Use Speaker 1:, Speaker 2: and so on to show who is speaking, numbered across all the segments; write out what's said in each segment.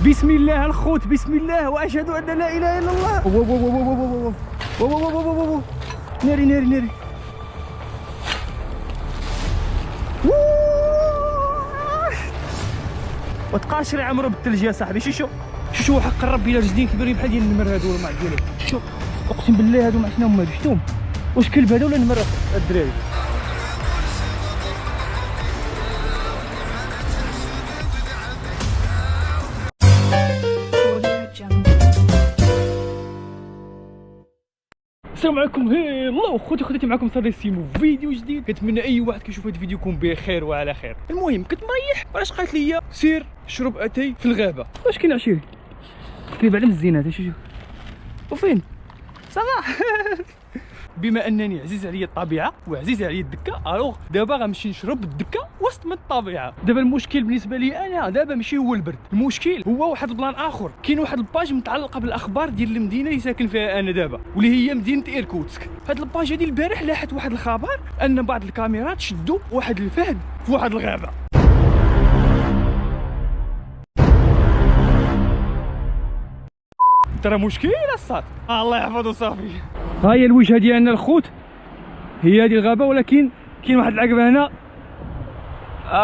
Speaker 1: بسم الله الخوت، بسم الله، واشهد ان لا اله الا الله. ناري ناري ناري. وتقاشر عمرو بالثلج يا صاحبي. شو حق ربي الا رجلين كبيرين بحال ديال النمر هادو ولا ما عرفت ديالهم. شو اقسم بالله هادو ما شنو هما هادو، شفتهم؟ واش كلب هذا ولا نمر الدراري؟ السلام عليكم، الله خوتي معكم صديق سيمو فيديو جديد. كنتمنى اي واحد كيشوف هذا الفيديو يكون بخير وعلى خير. المهم كنت مريح، علاش قالت لي سير شرب اتاي في الغابه. واش كاين عشيري كيف على الزينات؟ شوف وفين صباح. بما انني عزيز عليا الطبيعه وعزيز عليا الدكه، الوغ دابا غنمشي نشرب الدكه وسط من الطبيعه. دابا المشكل بالنسبه لي انا دابا ماشي هو البرد، المشكل هو واحد البلان اخر. كاين واحد الباج متعلقه بالاخبار ديال المدينه اللي ساكن فيها انا دابا، واللي هي مدينه ايركوتسك. هاد الباج هادي البارح لاحت واحد الخبر ان بعض الكاميرات شدوا واحد الفهد في واحد الغابه. ترى مشكل الصاد، الله يحفظه صافي. ها هي الوجهه ديالنا الخوت، هي هذه الغابه، ولكن كاين واحد العقبه هنا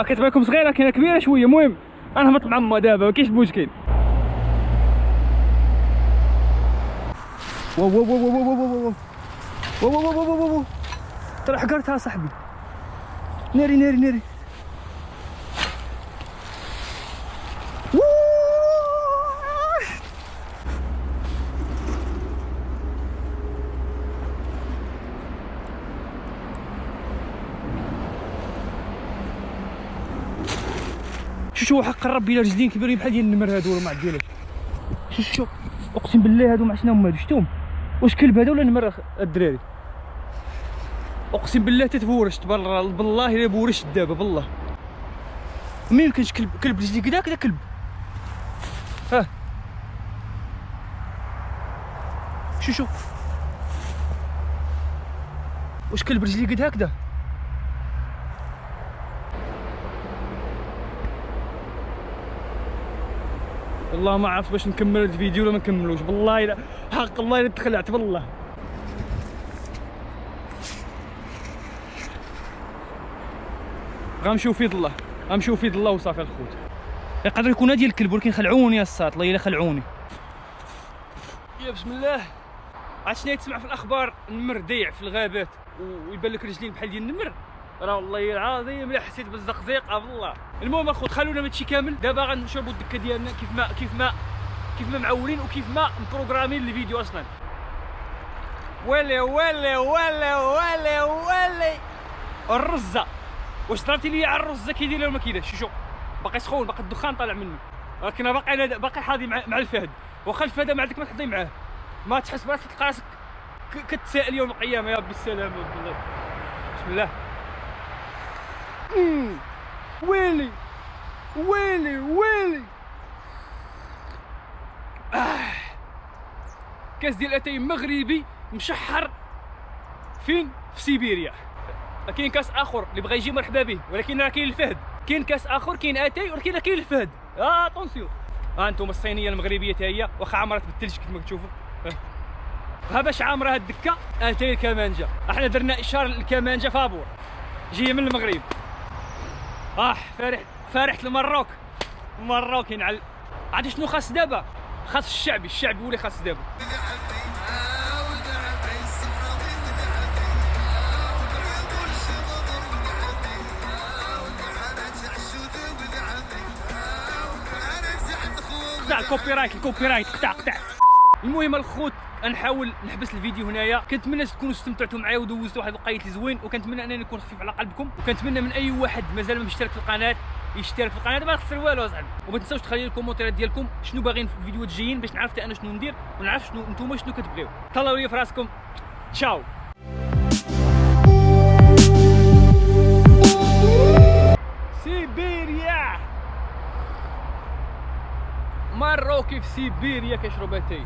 Speaker 1: كتبان لكم صغيره، كاينه كبيره شويه. المهم انا هبط مع ما دابا، ما كاينش مشكل. واو واو واو واو واو واو واو واو واو واو، ترى حقرتها صاحبي. ناري ناري ناري. شو حق ربي الا رجلين كبيرين بحال ديال النمر هادو ولا ما عرفت ديالهم. شو اقسم بالله هادو ما شنو هما هادو، شفتهم؟ واش كلب هذا ولا نمر الدراري؟ اقسم بالله تتبورشت بالله الا بورشت دابا بالله. مين كاينش كلب رجلي كدا كدا كلب. ها شو واش كلب رجلي قد هكذا؟ والله ما عرفت باش نكمل الفيديو ولا ما نكملوش، بالله الا حق الله الا تخلعت بالله. غنمشيو في ظله، غنمشيو في ظله وصافي الخوت. يقدر يكون هادي الكلب، ولكن خلعوني يا الساط، الله الا خلعوني. يا بسم الله. عرفت شنو تسمع في الاخبار؟ النمر ضيع في الغابات ويبان لك رجلين بحال ديال النمر. راه والله العظيم لا حسيت بالزقزيقه بالله. المهم الخوت خلونا ماشي كامل، دابا غنشربوا الدكه ديالنا كيف ما معولين وكيف ما مبروغرامين الفيديو اصلا. ولي الرزه. واش ضربتي لي على الرزه كيدير ولا ما كيديرش؟ شوف باقي سخون، باقي الدخان طالع منه، ولكن باقي حاضي مع الفهد. واخا الفهد ما عندك ما تحضي معاه، ما تحس براسك تلقى راسك كتسائل يوم القيامه. يا ربي السلامه بالله. بسم الله. ويلي كاس ديال اتاي مغربي مشحر. فين؟ في سيبيريا. كاين كاس اخر اللي بغى يجي مرحبا به، ولكن راه كاين الفهد. كاين كاس اخر، كاين اتاي، ولكن كاين الفهد. اتونسيون. انتم الصينيه المغربيه حتى هي، واخا عمرت بالثلج كما كتشوفوا. ها باش عامره هاد الدكه اتاي الكمانجه. احنا درنا اشاره للكمانجه فابور جايه من المغرب. فرحت لمروك. مروك ينعل. عرفتي شنو خاص دابا؟ خاص الشعبي هو اللي خاص دابا. قطع الكوبي رايت قطع. المهم الخوت غنحاول نحبس الفيديو هنايا. كنتمنى تكونوا استمتعتوا معايا ودوزتوا واحد الوقيت زوين، وكنتمنى انني نكون خفيف على قلبكم، وكنتمنى من اي واحد مازال ما مشترك في القناه يشترك في القناه. ما خسر والو اصاحبي. وما تنساوش تخليو الكومونتيرات ديالكم شنو باغيين في الفيديوهات الجايين باش نعرف انا شنو ندير ونعرف شنو نتوما شنو كتبغيو. تهلاو لي في راسكم. تشاو. سيبيريا. مروكي في سيبيريا كيشرب اتاي.